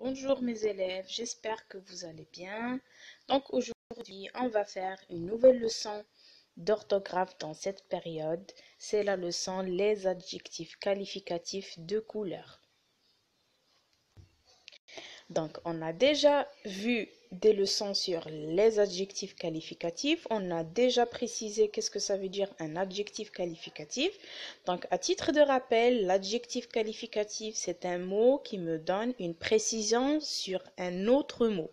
Bonjour mes élèves, j'espère que vous allez bien. Donc aujourd'hui, on va faire une nouvelle leçon d'orthographe dans cette période. C'est la leçon les adjectifs qualificatifs de couleur. Donc on a déjà vu des leçons sur les adjectifs qualificatifs. On a déjà précisé qu'est-ce que ça veut dire un adjectif qualificatif. Donc à titre de rappel, l'adjectif qualificatif, c'est un mot qui me donne une précision sur un autre mot.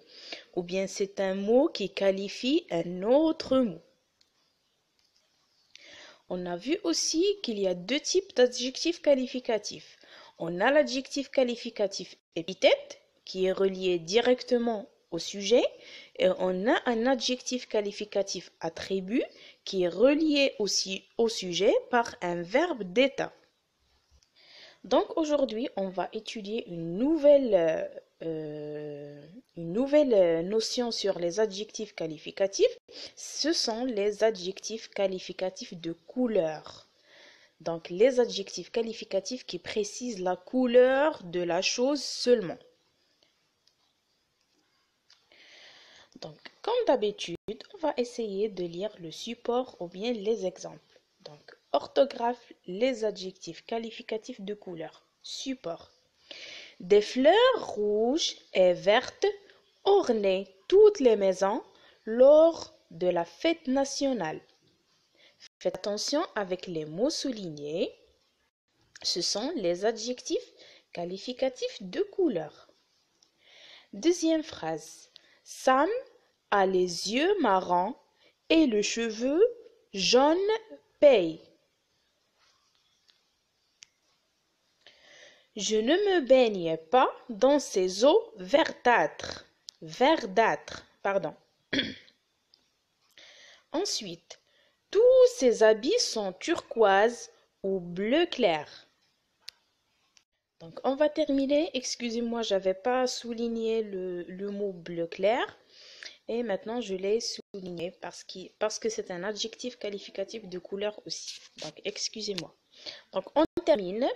Ou bien c'est un mot qui qualifie un autre mot. On a vu aussi qu'il y a deux types d'adjectifs qualificatifs. On a l'adjectif qualificatif épithète, qui est relié directement au sujet, et on a un adjectif qualificatif attribut qui est relié aussi au sujet par un verbe d'état. Donc aujourd'hui, on va étudier une nouvelle notion sur les adjectifs qualificatifs. Ce sont les adjectifs qualificatifs de couleur. Donc les adjectifs qualificatifs qui précisent la couleur de la chose seulement. Donc, comme d'habitude, on va essayer de lire le support ou bien les exemples. Donc, orthographe, les adjectifs qualificatifs de couleur. Support. Des fleurs rouges et vertes ornaient toutes les maisons lors de la fête nationale. Faites attention avec les mots soulignés. Ce sont les adjectifs qualificatifs de couleur. Deuxième phrase. Sam a les yeux marrons et le cheveu jaune paille. Je ne me baigne pas dans ces eaux verdâtres. Ensuite, tous ses habits sont turquoise ou bleu clair. Donc, on va terminer. Excusez-moi, j'avais pas souligné le mot bleu clair. Et maintenant, je l'ai souligné parce que c'est un adjectif qualificatif de couleur aussi. Donc, excusez-moi. Donc, on termine.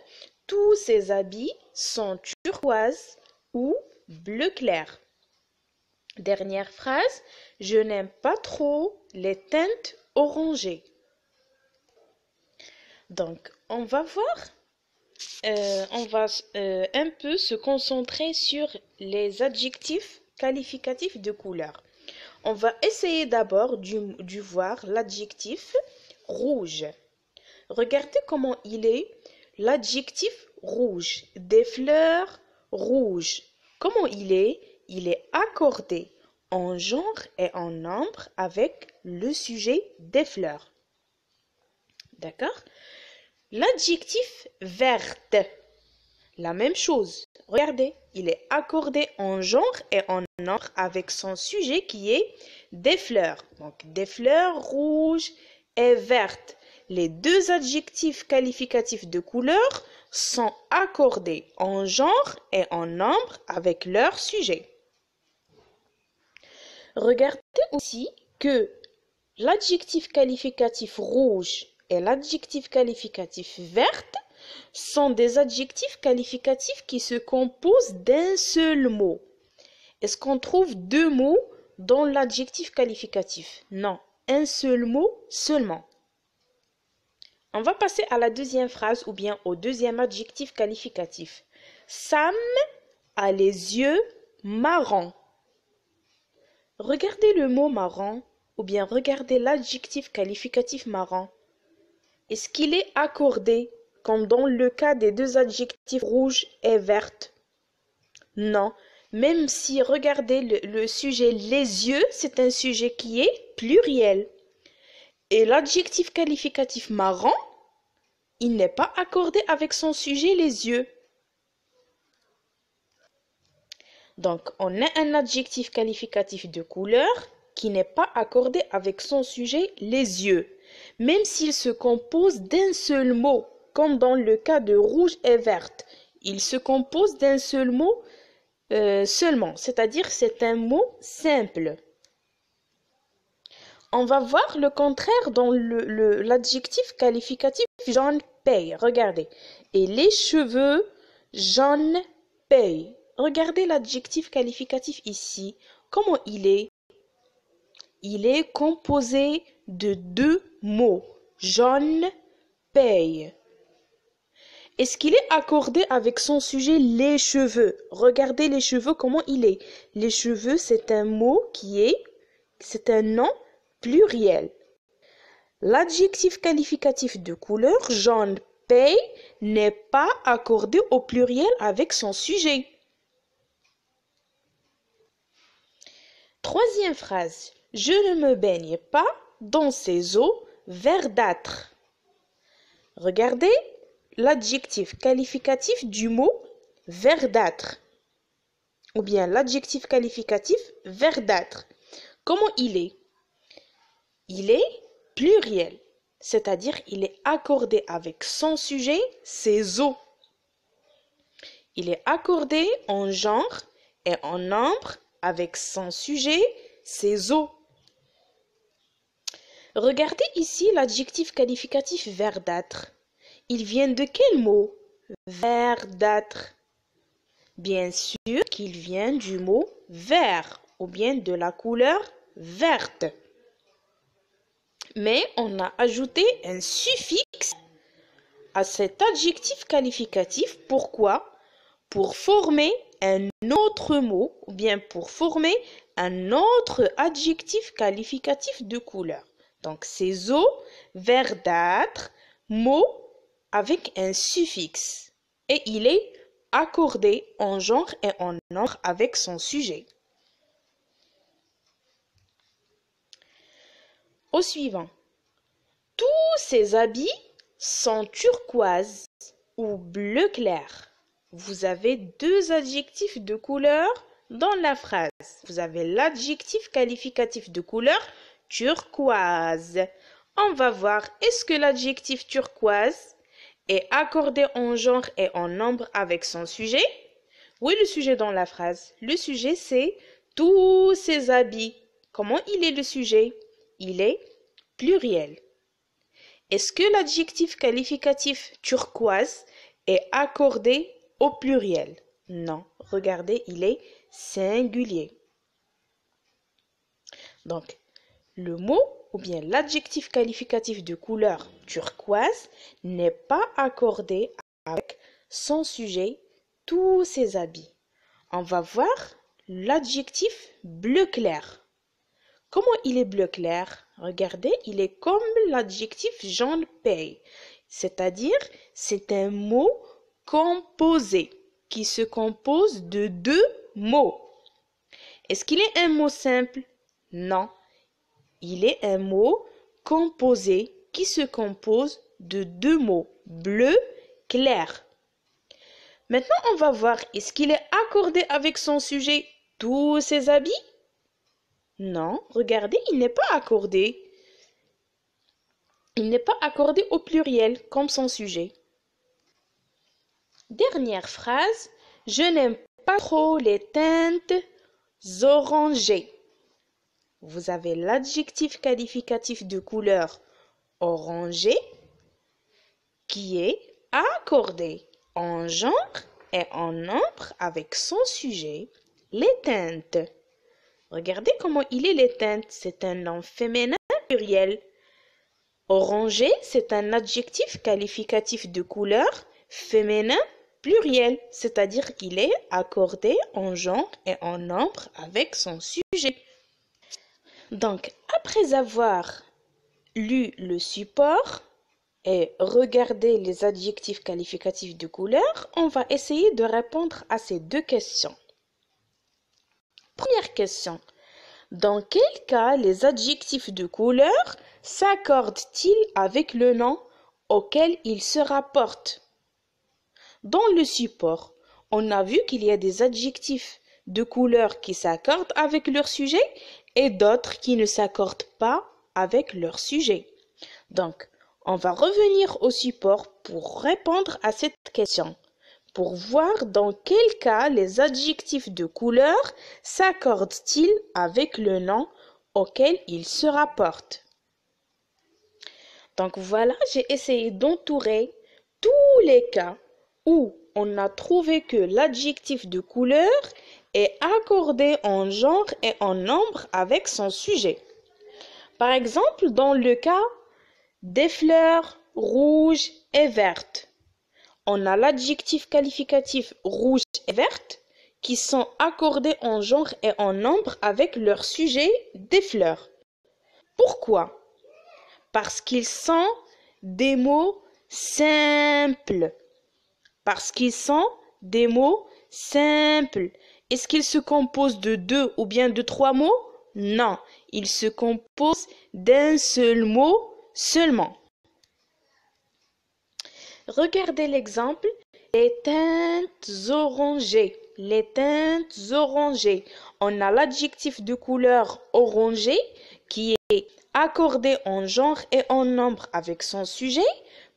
Tous ces habits sont turquoise ou bleu clair. Dernière phrase. Je n'aime pas trop les teintes orangées. Donc, on va voir. On va un peu se concentrer sur les adjectifs qualificatifs de couleur. On va essayer d'abord de voir l'adjectif rouge. Regardez comment il est, l'adjectif rouge, des fleurs rouges. Comment il est? Il est accordé en genre et en nombre avec le sujet des fleurs. D'accord? L'adjectif verte, la même chose. Regardez, il est accordé en genre et en nombre avec son sujet qui est des fleurs. Donc, des fleurs rouges et vertes. Les deux adjectifs qualificatifs de couleur sont accordés en genre et en nombre avec leur sujet. Regardez aussi que l'adjectif qualificatif rouge et l'adjectif qualificatif verte sont des adjectifs qualificatifs qui se composent d'un seul mot. Est-ce qu'on trouve deux mots dans l'adjectif qualificatif? Non, un seul mot seulement. On va passer à la deuxième phrase ou bien au deuxième adjectif qualificatif. Sam a les yeux marrons. Regardez le mot marron ou bien regardez l'adjectif qualificatif marron. Est-ce qu'il est accordé comme dans le cas des deux adjectifs rouge et verte? Non, même si regardez le sujet les yeux, c'est un sujet qui est pluriel. Et l'adjectif qualificatif marron, il n'est pas accordé avec son sujet les yeux. Donc, on a un adjectif qualificatif de couleur qui n'est pas accordé avec son sujet les yeux, même s'il se compose d'un seul mot, comme dans le cas de rouge et verte. Il se compose d'un seul mot seulement, c'est-à-dire c'est un mot simple. On va voir le contraire dans l'adjectif qualificatif jaune paille. Regardez. Et les cheveux jaune paille. regardez l'adjectif qualificatif ici. Comment il est? Il est composé de deux mots. Jaune, paye. Est-ce qu'il est accordé avec son sujet les cheveux? Regardez les cheveux, comment il est. Les cheveux, c'est un mot c'est un nom pluriel. L'adjectif qualificatif de couleur, jaune, paye, n'est pas accordé au pluriel avec son sujet. Troisième phrase. Je ne me baigne pas dans ces eaux verdâtres. Regardez l'adjectif qualificatif du mot verdâtre. Ou bien l'adjectif qualificatif verdâtre. Comment il est? Il est pluriel, c'est-à-dire il est accordé avec son sujet, ses eaux. Il est accordé en genre et en nombre avec son sujet, ses eaux. Regardez ici l'adjectif qualificatif verdâtre. Il vient de quel mot? Verdâtre. Bien sûr qu'il vient du mot vert ou bien de la couleur verte. Mais on a ajouté un suffixe à cet adjectif qualificatif. Pourquoi? Pour former un autre mot ou bien pour former un autre adjectif qualificatif de couleur. Donc, ces eaux verdâtres, mot avec un suffixe. Et il est accordé en genre et en nombre avec son sujet. Au suivant. Tous ces habits sont turquoise ou bleu clair. Vous avez deux adjectifs de couleur dans la phrase. Vous avez l'adjectif qualificatif de couleur turquoise. On va voir, est-ce que l'adjectif turquoise est accordé en genre et en nombre avec son sujet? Oui, le sujet dans la phrase. Le sujet, c'est tous ces habits. Comment il est le sujet? Il est pluriel. Est-ce que l'adjectif qualificatif turquoise est accordé au pluriel? Non. Regardez, il est singulier. Donc, le mot ou bien l'adjectif qualificatif de couleur turquoise n'est pas accordé avec son sujet, tous ses habits. On va voir l'adjectif bleu clair. Comment il est bleu clair? Regardez, il est comme l'adjectif jaune paye. C'est-à-dire, c'est un mot composé qui se compose de deux mots. Est-ce qu'il est un mot simple? Non. Il est un mot composé qui se compose de deux mots, bleu, clair. Maintenant, on va voir, est-ce qu'il est accordé avec son sujet tous ses habits? Non, regardez, il n'est pas accordé. Il n'est pas accordé au pluriel comme son sujet. Dernière phrase, je n'aime pas trop les teintes orangées. Vous avez l'adjectif qualificatif de couleur orangé qui est accordé en genre et en nombre avec son sujet, les teintes. Regardez comment il est les teintes. C'est un nom féminin pluriel. Orangé, c'est un adjectif qualificatif de couleur féminin pluriel, c'est-à-dire qu'il est accordé en genre et en nombre avec son sujet. Donc, après avoir lu le support et regardé les adjectifs qualificatifs de couleur, on va essayer de répondre à ces deux questions. Première question. Dans quel cas les adjectifs de couleur s'accordent-ils avec le nom auquel ils se rapportent? Dans le support, on a vu qu'il y a des adjectifs de couleur qui s'accordent avec leur sujet et d'autres qui ne s'accordent pas avec leur sujet. Donc, on va revenir au support pour répondre à cette question, pour voir dans quel cas les adjectifs de couleur s'accordent-ils avec le nom auquel ils se rapportent. Donc voilà, j'ai essayé d'entourer tous les cas où on a trouvé que l'adjectif de couleur est accordé en genre et en nombre avec son sujet. Par exemple, dans le cas des fleurs rouges et vertes, on a l'adjectif qualificatif rouge et verte qui sont accordés en genre et en nombre avec leur sujet des fleurs. Pourquoi? Parce qu'ils sont des mots simples. Parce qu'ils sont des mots simples. Est-ce qu'ils se composent de 2 ou bien de 3 mots? Non, ils se composent d'un seul mot seulement. Regardez l'exemple. Les teintes orangées. Les teintes orangées. On a l'adjectif de couleur orangé qui est accordé en genre et en nombre avec son sujet.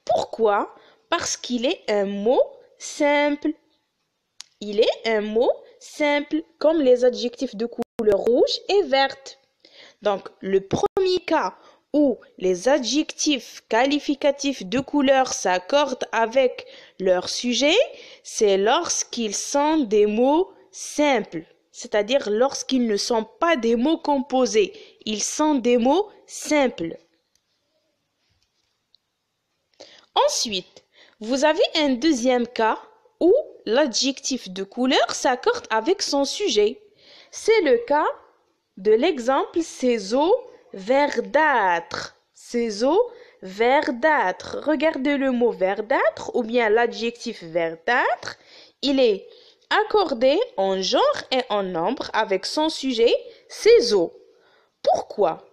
Pourquoi? Parce qu'il est un mot simple. Il est un mot simple comme les adjectifs de couleur rouge et verte. Donc, le premier cas où les adjectifs qualificatifs de couleur s'accordent avec leur sujet, c'est lorsqu'ils sont des mots simples, c'est-à-dire lorsqu'ils ne sont pas des mots composés, ils sont des mots simples. Ensuite, vous avez un deuxième cas où l'adjectif de couleur s'accorde avec son sujet. C'est le cas de l'exemple ces eaux verdâtres. Ces eaux verdâtres. Regardez le mot verdâtre ou bien l'adjectif verdâtre. Il est accordé en genre et en nombre avec son sujet, ces eaux. Pourquoi?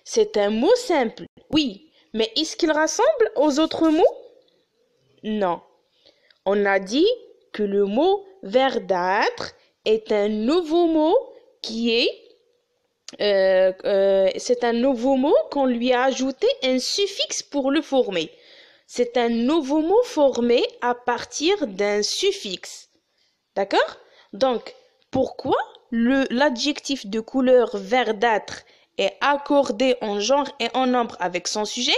C'est un mot simple, oui, mais est-ce qu'il ressemble aux autres mots? Non. On a dit que le mot verdâtre est un nouveau mot qui est c'est un nouveau mot qu'on lui a ajouté un suffixe pour le former. C'est un nouveau mot formé à partir d'un suffixe. D'accord? Donc, pourquoi l'adjectif de couleur verdâtre est accordé en genre et en nombre avec son sujet?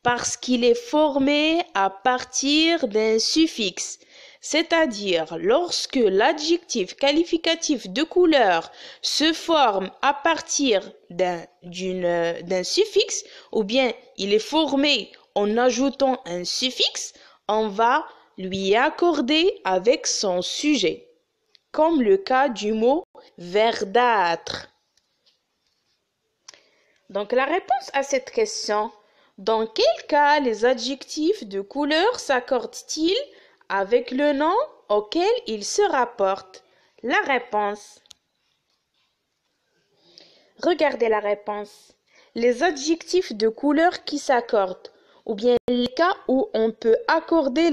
Parce qu'il est formé à partir d'un suffixe. C'est-à-dire, lorsque l'adjectif qualificatif de couleur se forme à partir d'un suffixe, ou bien il est formé en ajoutant un suffixe, on va lui accorder avec son sujet, comme le cas du mot verdâtre. Donc, la réponse à cette question, dans quel cas les adjectifs de couleur s'accordent-ils avec le nom auquel ils se rapportent? La réponse. Regardez la réponse. Les adjectifs de couleur qui s'accordent, ou bien les cas où on peut accorder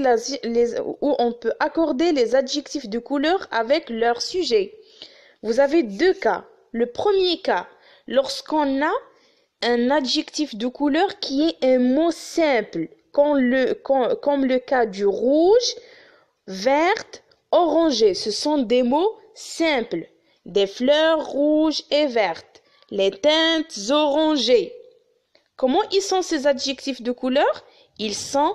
les adjectifs de couleur avec leur sujet. Vous avez deux cas. Le premier cas, lorsqu'on a un adjectif de couleur qui est un mot simple, comme le cas du rouge, verte, orangé. Ce sont des mots simples. Des fleurs rouges et vertes. Les teintes orangées. Comment ils sont ces adjectifs de couleur? Ils sont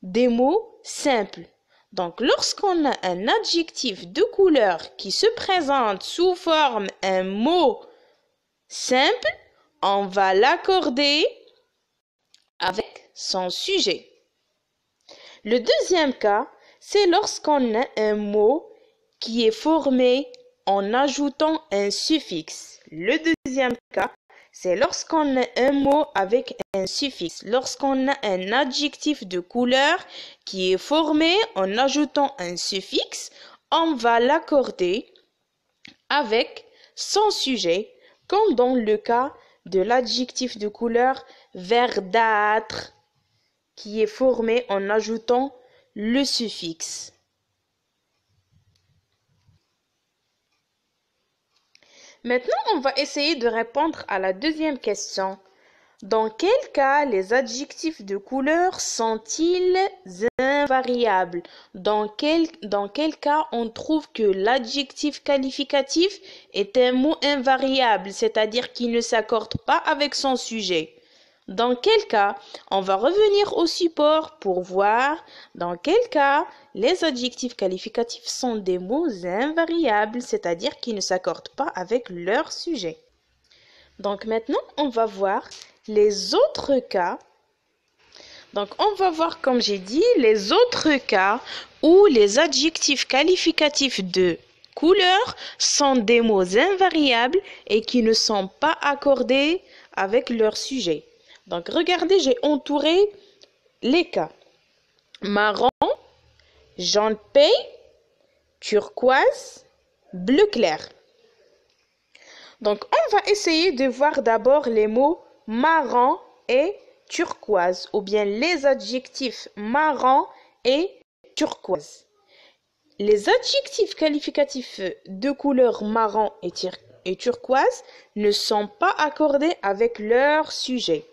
des mots simples. Donc, lorsqu'on a un adjectif de couleur qui se présente sous forme un mot simple, on va l'accorder avec son sujet. Le deuxième cas, c'est lorsqu'on a un mot qui est formé en ajoutant un suffixe. Le deuxième cas, c'est lorsqu'on a un mot avec un suffixe. Lorsqu'on a un adjectif de couleur qui est formé en ajoutant un suffixe, on va l'accorder avec son sujet, comme dans le cas de l'adjectif de couleur verdâtre qui est formé en ajoutant le suffixe. Maintenant, on va essayer de répondre à la deuxième question. Dans quel cas les adjectifs de couleur sont-ils invariables? Dans quel cas on trouve que l'adjectif qualificatif est un mot invariable, c'est-à-dire qu'il ne s'accorde pas avec son sujet? Dans quel cas, on va revenir au support pour voir dans quel cas les adjectifs qualificatifs sont des mots invariables, c'est-à-dire qui ne s'accordent pas avec leur sujet. Donc maintenant, on va voir les autres cas. Donc on va voir, comme j'ai dit, les autres cas où les adjectifs qualificatifs de couleur sont des mots invariables et qui ne sont pas accordés avec leur sujet. Donc, regardez, j'ai entouré les cas. Marron, jaune paille, turquoise, bleu clair. Donc, on va essayer de voir d'abord les mots marron et turquoise, ou bien les adjectifs marron et turquoise. Les adjectifs qualificatifs de couleur marron et turquoise ne sont pas accordés avec leur sujet.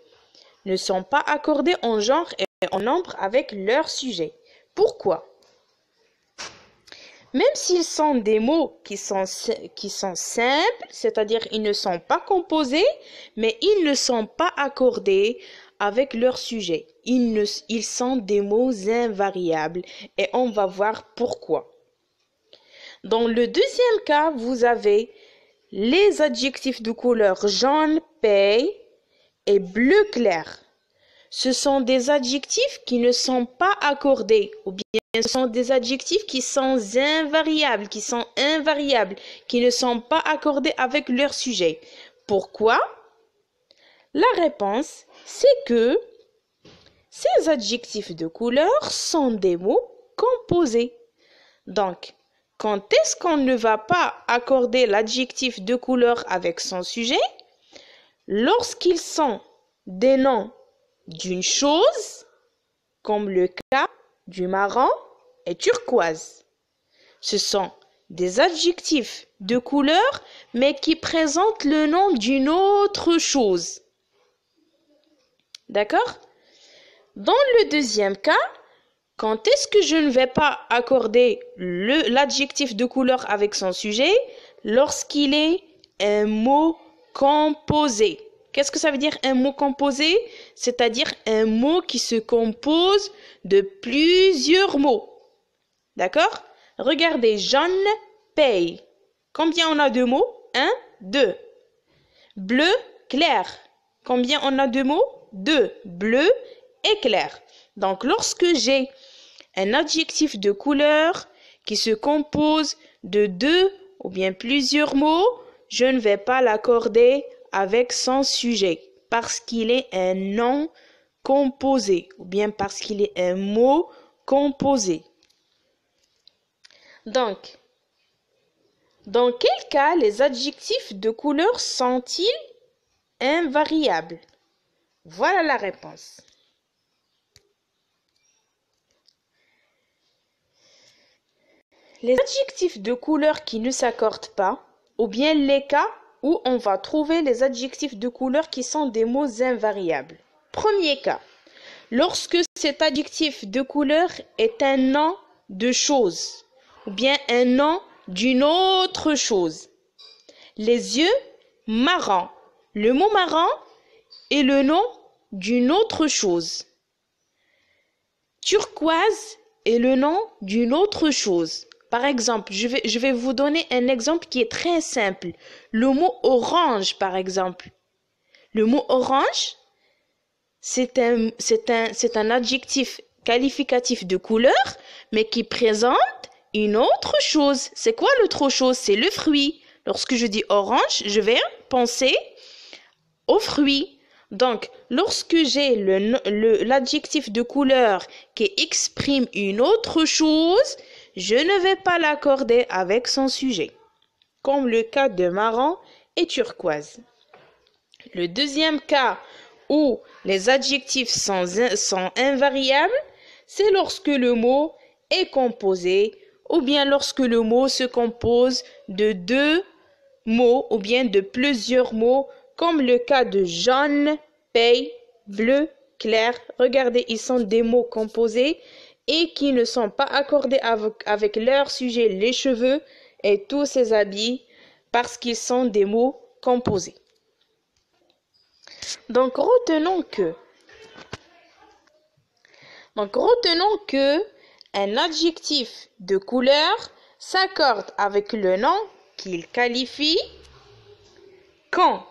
Ne sont pas accordés en genre et en nombre avec leur sujet. Pourquoi? Même s'ils sont des mots qui sont simples, c'est-à-dire ils ne sont pas composés, mais ils ne sont pas accordés avec leur sujet. Ils sont des mots invariables et on va voir pourquoi. Dans le deuxième cas, vous avez les adjectifs de couleur jaune paille et bleu clair. Ce sont des adjectifs qui ne sont pas accordés, ou bien ce sont des adjectifs qui sont invariables, qui ne sont pas accordés avec leur sujet. Pourquoi? La réponse, c'est que ces adjectifs de couleur sont des mots composés. Donc, quand est-ce qu'on ne va pas accorder l'adjectif de couleur avec son sujet? Lorsqu'ils sont des noms d'une chose, comme le cas du marron et turquoise. Ce sont des adjectifs de couleur, mais qui présentent le nom d'une autre chose. D'accord? Dans le deuxième cas, quand est-ce que je ne vais pas accorder l'adjectif de couleur avec son sujet? Lorsqu'il est un mot composé. Qu'est-ce que ça veut dire un mot composé? C'est-à-dire un mot qui se compose de plusieurs mots. D'accord? Regardez, jaune, paille. Combien on a de mots? 1, 2. Bleu, clair. Combien on a de mots? 2. Bleu et clair. Donc, lorsque j'ai un adjectif de couleur qui se compose de 2 ou bien plusieurs mots, je ne vais pas l'accorder avec son sujet parce qu'il est un nom composé ou bien parce qu'il est un mot composé. Donc, dans quel cas les adjectifs de couleur sont-ils invariables? Voilà la réponse. Les adjectifs de couleur qui ne s'accordent pas, ou bien les cas où on va trouver les adjectifs de couleur qui sont des mots invariables. Premier cas, lorsque cet adjectif de couleur est un nom de chose, ou bien un nom d'une autre chose. Les yeux marrons. Le mot marron est le nom d'une autre chose. Turquoise est le nom d'une autre chose. Par exemple, je vais vous donner un exemple qui est très simple. Le mot orange, par exemple. Le mot orange, c'est un adjectif qualificatif de couleur, mais qui présente une autre chose. C'est quoi l'autre chose? C'est le fruit. Lorsque je dis orange, je vais penser au fruit. Donc, lorsque j'ai l'adjectif de couleur qui exprime une autre chose, je ne vais pas l'accorder avec son sujet, comme le cas de marron et turquoise. Le deuxième cas où les adjectifs sont invariables, c'est lorsque le mot est composé ou bien lorsque le mot se compose de 2 mots ou bien de plusieurs mots, comme le cas de jaune, paille, bleu, clair. Regardez, ils sont des mots composés et qui ne sont pas accordés avec leur sujet, les cheveux et tous ces habits, parce qu'ils sont des mots composés. Donc, retenons que un adjectif de couleur s'accorde avec le nom qu'il qualifie quand.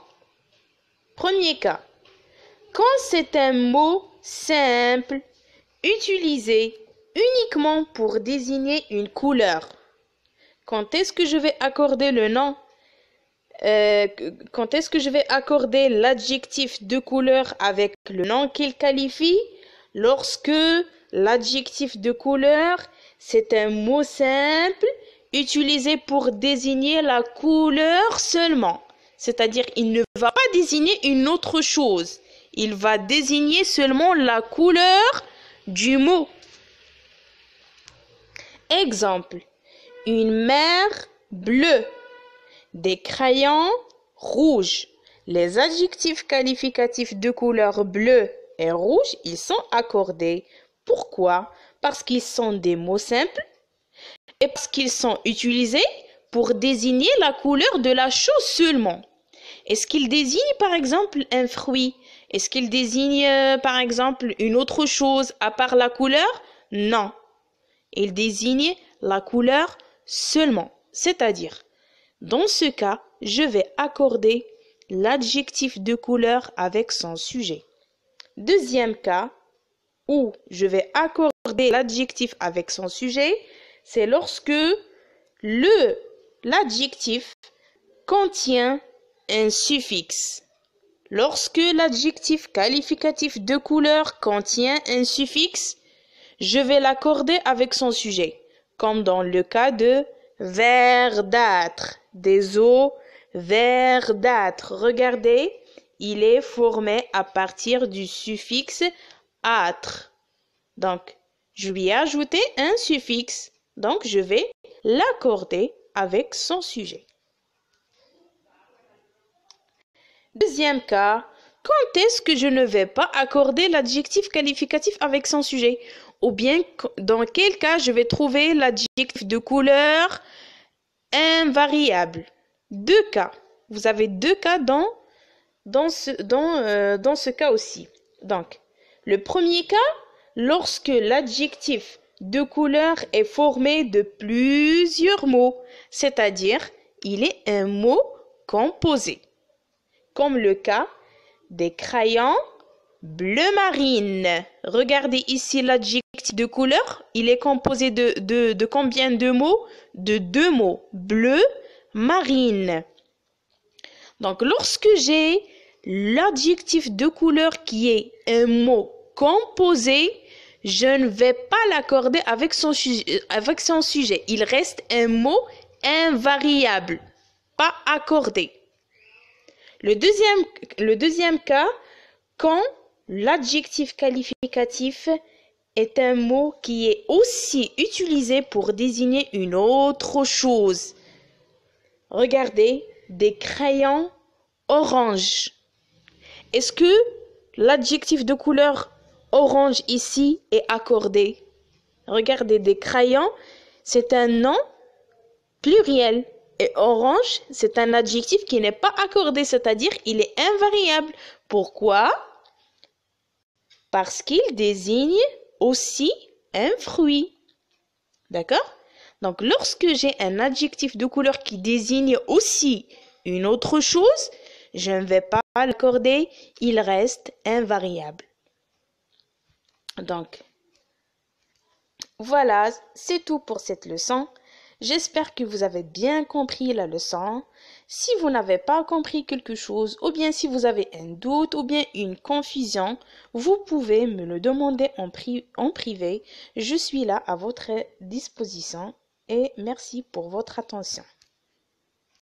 Premier cas, quand c'est un mot simple utilisé uniquement pour désigner une couleur. Quand est-ce que je vais accorder le nom quand est-ce que je vais accorder l'adjectif de couleur avec le nom qu'il qualifie? Lorsque l'adjectif de couleur, c'est un mot simple utilisé pour désigner la couleur seulement. C'est-à-dire, il ne va pas désigner une autre chose. Il va désigner seulement la couleur du mot. Exemple, une mer bleue, des crayons rouges. Les adjectifs qualificatifs de couleur bleue et rouge, ils sont accordés. Pourquoi? Parce qu'ils sont des mots simples et parce qu'ils sont utilisés pour désigner la couleur de la chose seulement. Est-ce qu'ils désignent par exemple un fruit? Est-ce qu'ils désignent par exemple une autre chose à part la couleur? Non. Ils désignent la couleur seulement. C'est-à-dire, dans ce cas, je vais accorder l'adjectif de couleur avec son sujet. Deuxième cas, où je vais accorder l'adjectif avec son sujet, c'est lorsque l'adjectif contient un suffixe. Lorsque l'adjectif qualificatif de couleur contient un suffixe, je vais l'accorder avec son sujet, comme dans le cas de verdâtre, des eaux verdâtres. Regardez, il est formé à partir du suffixe âtre. Donc, je lui ai ajouté un suffixe. Donc, je vais l'accorder avec son sujet. Deuxième cas, quand est-ce que je ne vais pas accorder l'adjectif qualificatif avec son sujet? Ou bien, dans quel cas je vais trouver l'adjectif de couleur invariable? Deux cas. Vous avez deux cas dans ce cas aussi. Donc, le premier cas, lorsque l'adjectif de couleur est formé de plusieurs mots, c'est-à-dire, il est un mot composé. Comme le cas des crayons bleu marine. Regardez ici l'adjectif de couleur. Il est composé de combien de mots? De deux mots. Bleu, marine. Donc, lorsque j'ai l'adjectif de couleur qui est un mot composé, je ne vais pas l'accorder avec son sujet. Il reste un mot invariable, pas accordé. Le deuxième cas, quand l'adjectif qualificatif est un mot qui est aussi utilisé pour désigner une autre chose. Regardez, des crayons orange. Est-ce que l'adjectif de couleur orange ici est accordé? Regardez, des crayons, c'est un nom pluriel. Et orange, c'est un adjectif qui n'est pas accordé, c'est-à-dire il est invariable. Pourquoi? Parce qu'il désigne aussi un fruit. D'accord? Donc, lorsque j'ai un adjectif de couleur qui désigne aussi une autre chose, je ne vais pas l'accorder, il reste invariable. Donc, voilà, c'est tout pour cette leçon. J'espère que vous avez bien compris la leçon. Si vous n'avez pas compris quelque chose, ou bien si vous avez un doute, ou bien une confusion, vous pouvez me le demander en privé. Je suis là à votre disposition et merci pour votre attention.